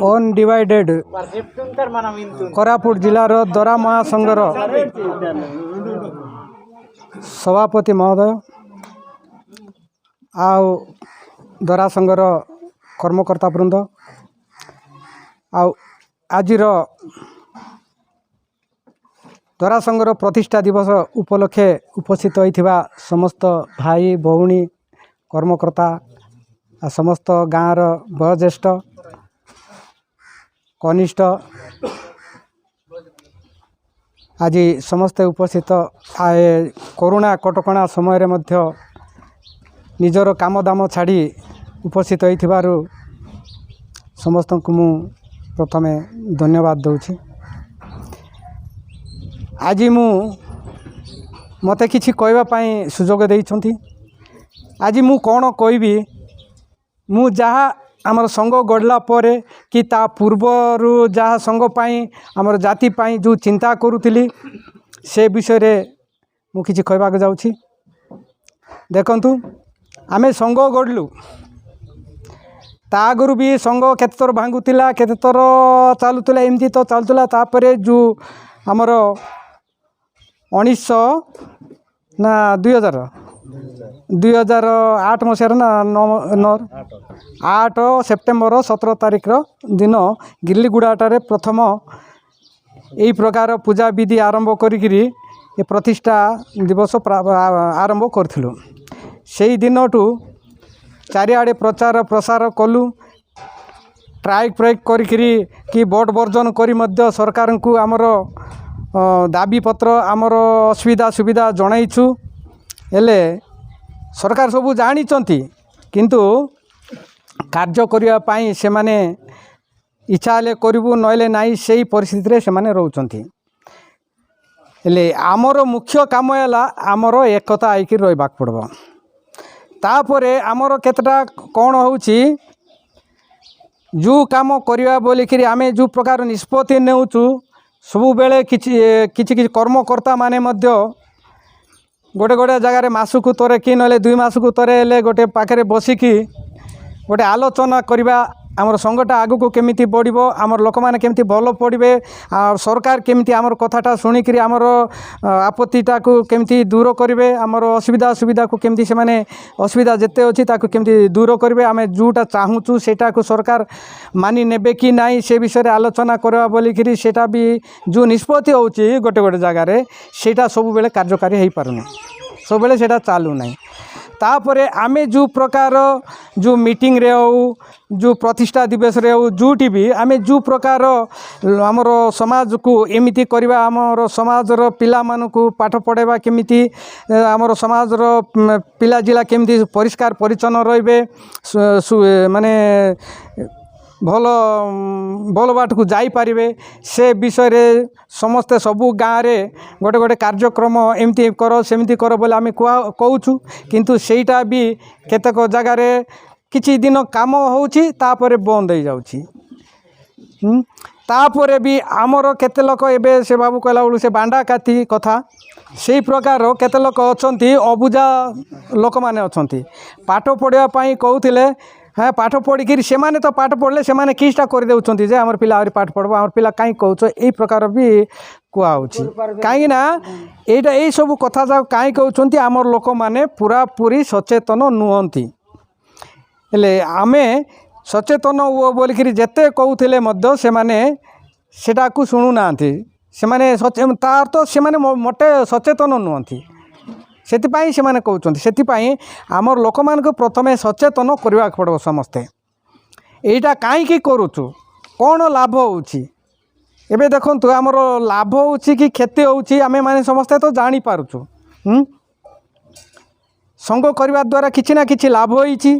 Undivided Koraput जिलार दरा महासंघर सभापति महोदय आउ दरा संघर कर्मकर्ता वृंद आजिर दरा संघर प्रतिष्ठा दिवस उपलक्षे उपस्थित होइथिबा समस्त भाई भौणी कर्मकर्ता आ समस्त गाँवर वयोज्येष्ठ कनिष्ठ आज समस्ते उपस्थित कोरोना कटकणा समय मध्य निजर काम दाम छाड़ी उपस्थित होइथिबारु समस्त को मु प्रथमे धन्यवाद दूची। आज मु मते किछि कहबा पई सुजोग देइछंती। आज मु कौन कहबी मु जहाँ आमर संघ गढ़ला परे कि ता पूर्वरु जहाँ संघ पाई आमर जाति पाई जो चिंता करूली से विषय रे मु किछि कहबाक जाउछि। देखंतु आमे संघ गढ़लु ता आगुरु भी संघ केते थर भांगुतिला केते थर चालुतिला एमती तो चालुतिला तापरे जो आमर 1900 ना 2008 मसीहार ना 8 सेप्टेम्बर 17 तारिख दिन गिरलीगुड़ाटे प्रथम यही प्रकार पूजा विधि आरंभ करी प्रतिष्ठा दिवस आरंभ करूँ। से दिन ठू चारिआडे प्रचार प्रसार कलु ट्राइक फ्राइक कि वोट वर्जन करी मध्य सरकार को आमर दाबी पत्र आमर असुविधा सुविधा जणाइछु। हेले सरकार सबू जानी किंतु कार्य करने पाई से माने इच्छा हेले करू नहले नाई से परिस्थिति रे से माने रहउचंती। हेले आमर मुख्य काम है आमर एकता आईकि रहिबाक पड़बो। तापरे आमर केतटा कौन होउची जो काम करिया बोलिकि आमे जो प्रकार निष्पत्ति नेउचु सबु बेले किछि कर्मकर्ता माने मध्य गोटे गोटे जगार मासकु तरे कि नले 2 मासकु तरे हेले गोटे पाखे बसिकी गोटे आलोचना करवा आमर संघटा आगु केमिति बढ़िबो आमर लोक माने केमिति भल पड़िबे आ सरकार केमिति आमर कथाटा सुनिकरी आमर आपत्तिटा को केमिति दूर करिवे आमर असुविधा सुविधा को केमिति से माने असुविधा जेते अछि ताको केमिति दूर करिवे आमे जोटा चाहूचु सेटा को सरकार मानि नेबे कि नाई से विषय आलोचना करवा बोलिकरी सेटा भी जो निष्पत्ति होउची गोटे गोटे जगार सेटा सब बेले कार्यकारी हेई पारुनी सब बेले सेटा चालू नाही। तापरे आमे जो प्रकार जो मीटिंग रे हो जो प्रतिष्ठा दिवस रे हो जोटी भी आमे जो प्रकार आमर समाज को एमिति करवा आमर समाज रो पिला मानु को पाठ पढ़ेबा केमिति आमर समाज रो पिला जिला केमिति परिष्कार परिच्छन्न रहिबे माने भल भल बाट को जाई पारिबे से विषय रे समस्ते सबू गाँव रे गोटे गोटे कार्यक्रम एमती कर सेमती कर बोले आम कहूँ किंतु सेटा भी केतक जगार किछि दिन काम होउछि तापरे बंद हो जाउछि। तापरे भी आमर केते लोक एबे से बाबू कहला बेलू से बांडा काती कथा से प्रकार केते लोक अछंती अबुझा लोक माने अछंती पाठ पढ़िया पई कहउथिले हाँ पाठ पढ़ी से माने तो पाठ पढ़ले से माने किसटा कर देउछंती जे हमर पिला आरि पाठ पढ़बो हमर पिला काई कहउछ एई प्रकार भी कुआ होछि काई ना एटा एई सब कथा जा काई कहउछंती हमर लोक माने पूरा पूरी सचेतन नुहंती। हेले आमे सचेतन हो बोलिकरी जेते कहउथिले मध्य से माने सेटा को सुनु नांती से माने तार तो से माने मोटे सचेतन नुहंती सेतिपाई से माने कहउछंती सेतिपाई आमर लोक मान को प्रथमे सचेतन करबा पड़ो समस्ते एटा काई की करूछु कौन लाभ होउछि एबे देखंतु आमर लाभ होउछि कि क्षति होउछि आमे माने समस्ते तो जानी पारुछु। संघ करबा द्वारा किछि ना किछि लाभ होइछि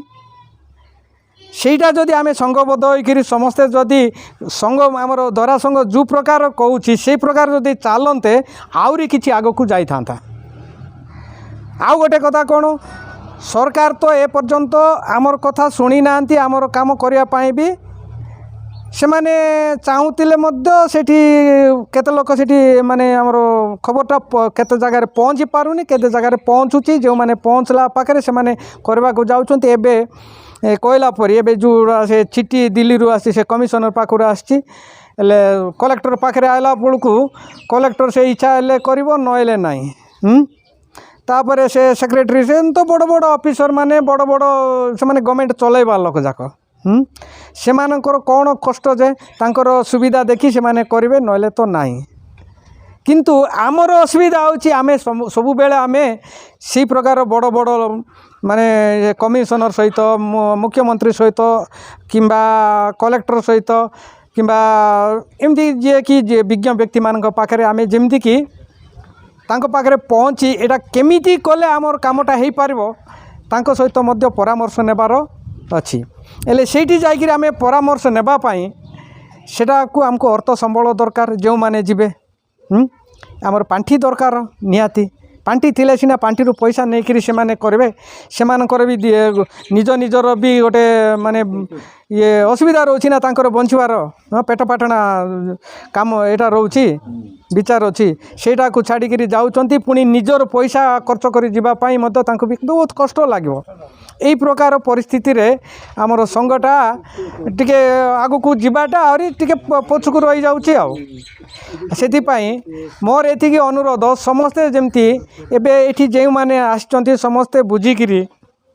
सेटा जदि आमे संघबद्ध होइकरी समस्ते जदि संघ आमर दरा संघ जो प्रकार कहउछि से प्रकार जदि चालन्ते आउरी किछि आगो को जाई थांता। आउ गोटे कथा कौन सरकार तो ए पर्यंत आमर कथा शुणी ना आमर काम करने भी से माने चाहूले सेठी केते लोक सेठी माने हमर खबरटा केते जगह पहुँची पारुनी केते जगह पहुँचुची जो माने पहुँचला पाखे से माने करबा को जाउछन्ते एबे कहला परी एबे जो से चिट्ठी दिल्ली रु आसी से कमिशनर पाखुर आसी कलेक्टर पाखे आला बेलू कलेक्टर से इच्छा हेले करिवो नहेले नाही तापर से सेक्रेटरी से तो बड़ बड़ ऑफिसर माने बड़ बड़ से माने गवर्नमेंट चलैबा लोक जाक से मानकर कौन कष्ट जे तांकर सुविधा देखी से माने करिवे नहेले तो नाही किंतु आमर असुविधा होची आमे सबु बेले आमे सी प्रकार बड़ बड़ माने कमिशनर सहित मुख्यमंत्री सहित किंबा कलेक्टर सहित किंबा एमती जे कि विज्ञ व्यक्ति मान पाखे आमे जेमती कि तांको पाखे पहुँची एटा केमिति कले आमर कामटा हो पारिबो तांको सहित मध्य परामर्श नेबार अच्छी एले सेठी जाइकिर आमे परामर्श नेबा पाई सेटा को हमको अर्थ संबल दरकार जो माने जिबे आमर पांठी दरकार निहाती पांठी थिले सिना पांठी रु पैसा नहीं करी से माने करबे से मानकर भी निज निजर भी गोटे माने ये असुविधा रोची ना तांकर बंचवार पेट पाटना काम एटा रोची विचार अच्छी सेटा को छाड़ी करी जाउचंती पुनी निजर पैसा खर्च करी जिबा पाई मध्य तांको भी बहुत कष्ट लागिवो एई प्रकार परिस्थिति रे आमर संघटा टिके आगु को जिबाटा और टिके पछुक रही जाउची आ सेति पाई मोर एतिकी अनुरोध समस्ते जेमती एबे एठी जे माने आछंती समस्ते बुझिकिरी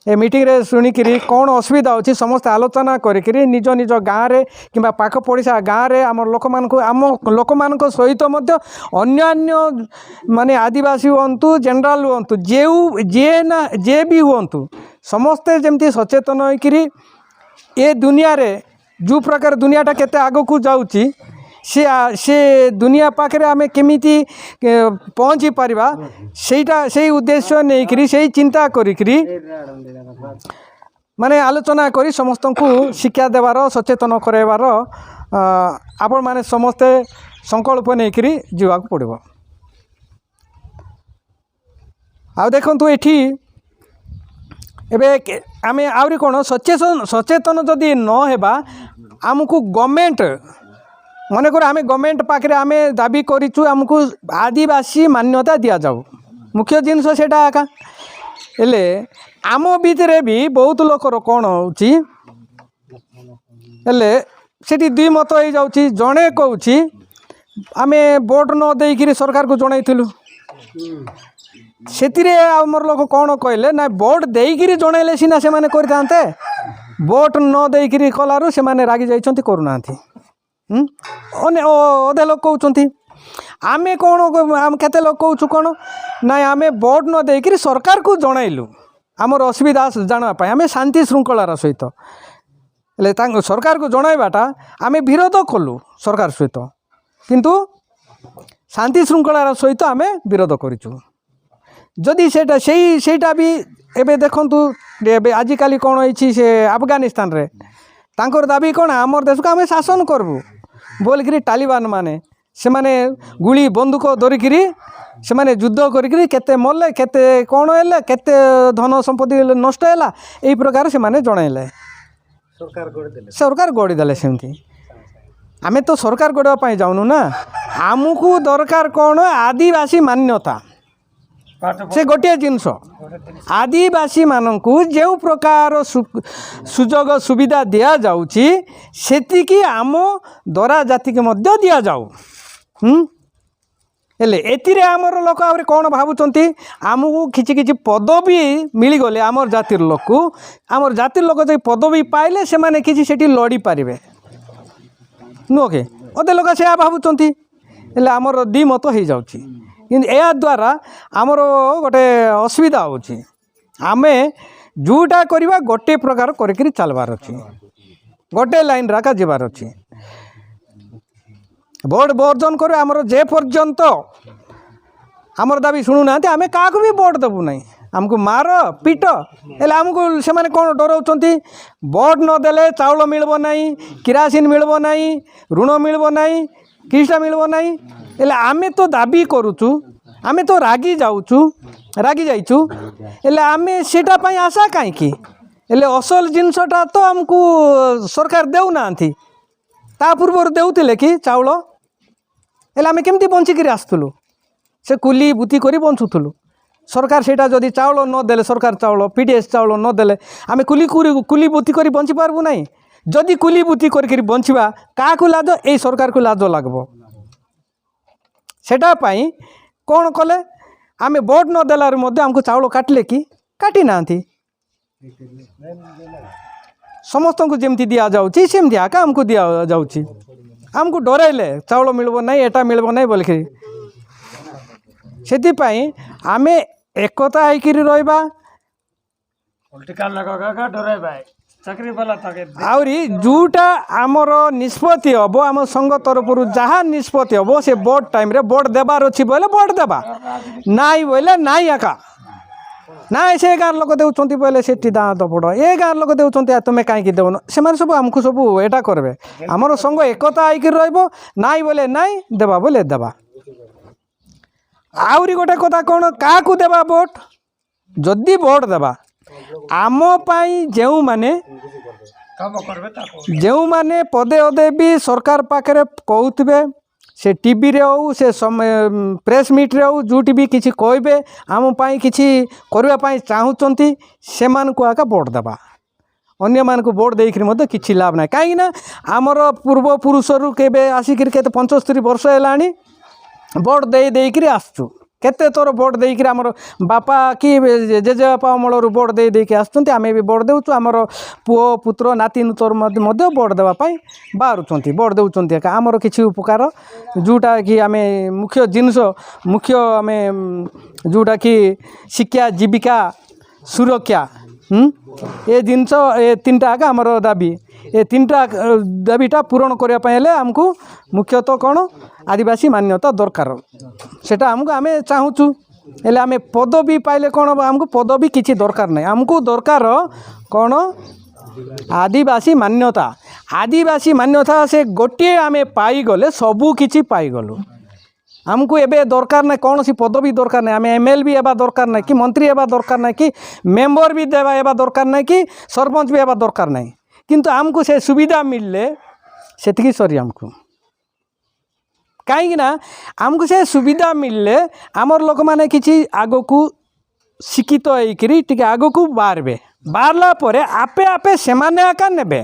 ए मीटिंग रे सुनिकिरी कौन असुविधा होची समस्त आलोचना करिकिरी निज निज गाँव रे किंबा पाख पड़िशा गाँव रे आम लोक मानक आम लोक मानक सहित मध्य अन्यान्य माने आदिवासी हुंतु जनरल हुंतु जे ना जे भी हुंतु समस्ते जेमती सचेतन होइकिरी ए दुनिया रे जो प्रकार दुनियाटा केते आगो को जाउची से दुनिया पाखे आमे केमिति पहुँची पारिबा सेटा से उद्देश्य नहीं करी से चिंता करी माने आलोचना करी समस्त को शिक्षा देवार सचेतन करवार आपण माने समस्ते संकल्प नहीं करी जीवा को पड़ो आ देखंतु एठी एबे आमे आउरी कोन सचेतन जदि न हेबा आमको गवर्नमेंट मन कर आम गवर्नमेंट पाखे आम दाबी करूँ आमको आदिवासी मान्यता दि जाऊ मुख्य जिनस सेटा आका हेले आम भितर भी बहुत लोकर कौन होची हेले सेठी दुई मत हो जाउची जड़े कहूँ आम वोट न देकर सरकार को जनइलु से आमर लोक कौन कहले ना वोट देकर जनइले सीना से माने करते वोट न देकर कलारू से माने रागी जाइछंती करूना अधे लोक कहते आम कौन आम केते लोक कहूँ कौन ना आम वोट न देकर सरकार को जनइलु आमर असुविधा जानापी आम शांति श्रृंखलार सहित हेले सरकार को जनइबाटा आम विरोध कलु सरकार सहित किंतु शांति श्रृंखलार सहित आम विरोध करूँ जदि सेटा भी एबे देखंतु एबे आजिकाली कौन होइछि से अफगानिस्तान रे तांकर दाबी कौन आमर देश को आम शासन करबू बोलिकी तालिबान माने से माने गुली बंदूक धरिकी से माने युद्ध करिकी केते मरले केते कौन हेले केते धन संपत्ति नष्ट हैला एई प्रकार से माने जणाइले सरकार गड़ीदेले सेमती आमे तो सरकार गड़वा पाई जाउनु ना आमको दरकार कौन आदिवासी मान्यता से गोटे जिनस आदिवासी मानक जो प्रकार सुजोग सुविधा दि जाउची सेतिकी आम दरा जाति के मध्य दि जाऊ हेले एतिरे आमर लोक आउरी कौन भावुचंती आमको किछि किछि पदवी मिलीगले आमर जातिर लोक आमर जातिर लोक जो पदवी पाइले से माने किछि सेठी लड़ी पारिबे नुह के अधे लोक से भावुचंती हेले आमर दी मत हो जाउची किंतु या द्वारा आमर गोटे असुविधा होची आमे जोटा करवा गोटे प्रकार करिकरी चलबार अछि गोटे लाइन राका जीवार अछि वोट बर्जन कर आमर जे पर्यंत आमर दाबी शुणु ना आमे का भी वोट देबू ना आमको मार पीट हेले आमको से माने कौन डराउचंती वोट न देले चाउल मिलबो नाही किरासिन मिलबो नाही ऋण मिलबो नाही किछटा मिलबो नाही हेले आमे तो दाबी करूचु आमे तो रागी जाइचु हेले आमे सेटा पाई आशा काईकी हेले असल जिनसटा तो आमको सरकार देउ नांती ता पूर्व देउथिले कि चाउल हेले आमे केमती बंचिकी आसुलु से कुली बुती करी बंचुलु सरकार सेटा जदि चाउल न देले सरकार चाउल पीडीएस चाउल न देले आमे कुली बुती करी बंची पारबु नहीं जदि कुली बुती करी बंचिबा काकु लाज ए सरकार को लाज लागबो सेटा पई कोन कले आमे वोट न देलार मध्ये हमको चाउल काटले कि काटी नांती समस्त को जेमती दिया जाउची सेमती आका हमको दिया जाउची हमको डराइले चाउल मिलबो नहीं एटा मिलबो नहीं बोलके सेति पई आमे एकता आइकिरी रहबा पॉलिटिकल लगेगा का डराइबा चाकरी वाला तके आउरी जूटा आमर निष्पत्ति हम आम संघ तरफ जहाँ निष्पत्ति हम से वोट टाइम रे वोट देबार अच्छी बोले वोट देबा नाई बोले नाई आका ना से गाँव लोक देउछंती बोले सेठी दाँ दपड़ ए गाँव लोक देउछंती तुम कहीं देउन से सब आमको सब एटा करबे आमर संघ एकता आइक रहिबो नाई बोले नाई देबा बोले देबा आउरी गोटे कथा कौन काकू देबा वोट जदि वोट देबा आम पाई जेउ माने काम करबे ताको जेउ माने पदे अदे भी सरकार पाखरे कहउतबे से टीवी रे हो से प्रेस मीट रे हो जोटी भी किछि कहबे आम पाई किछि करबा पाई चाहुचंती से मान को आका वोट देबा अन्य मान को वोट देइकरी मते किछि लाभ नै काई ना हमर पूर्व पुरुषरु केबे आसिकरी केते 75 वर्ष हेलानी वोट देइकरी आसछु केते तोर वोट देइकरी हमर बापा कि जेजे बापा अमलरु वोट देइकरी आसुचंती आमे भी वोट देउछु हमर पुओ पुत्र नाती तोर मध्य वोट देबा पाई बारुचंती वोट देउचंती का हमर किछि उपकार जोटा कि आमे मुख्य जिनिस मुख्य आमे जोटा कि शिक्षा जीविका सुरक्षा ए जिनिस ए तीनटा आका हमर दाबी ए तीनटा दाबीटा पूरण करबा पाई हेले हमकु मुख्यतः कोन आदिवासी मान्यता दरकार सेटा हमको आमे चाहूचु हेले आमे पदवी पाइले कोन हमको पदवी किछि दरकार नै हमको दरकार कोन आदिवासी मान्यता से गोटे आमे पाई गले सबू किछि पाई गलु हमको एबे दरकार नै कौन सी पदवी दरकार नै आमे एमएलबी एबा दरकार नै कि मंत्री एबा दरकार नै कि मेंबर भी देबा एबा दरकार नै कि सरपंच भी एबा दरकार नै किंतु हमको से सुविधा मिलले सेतिकी सरी हमको कहीं ना आमको से सुविधा मिलले आमर लोक माने किछि आगो को शिक्षित होइकरी टिके आगो को बारबे बारला परे आपे आपे सेमाने आका नेबे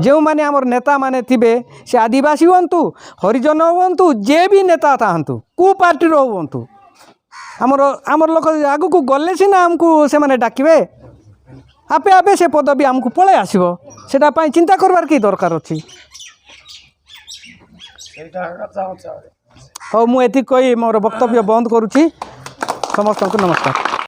जो माने आमर नेता माने थिबे से आदिवासी होंतु हरिजन होंतु जे भी नेता थांतु को पार्टी रो होंतु आमर लोक आगो को गले सिना हमको से माने डाकिबे आपे आपे से पदवी हमको पळे आसीबो सेटा पई चिंता करबार की दरकार अछि हाँ मुझे कही मोर वक्तव्य बंद करुच्ची समस्त को नमस्कार।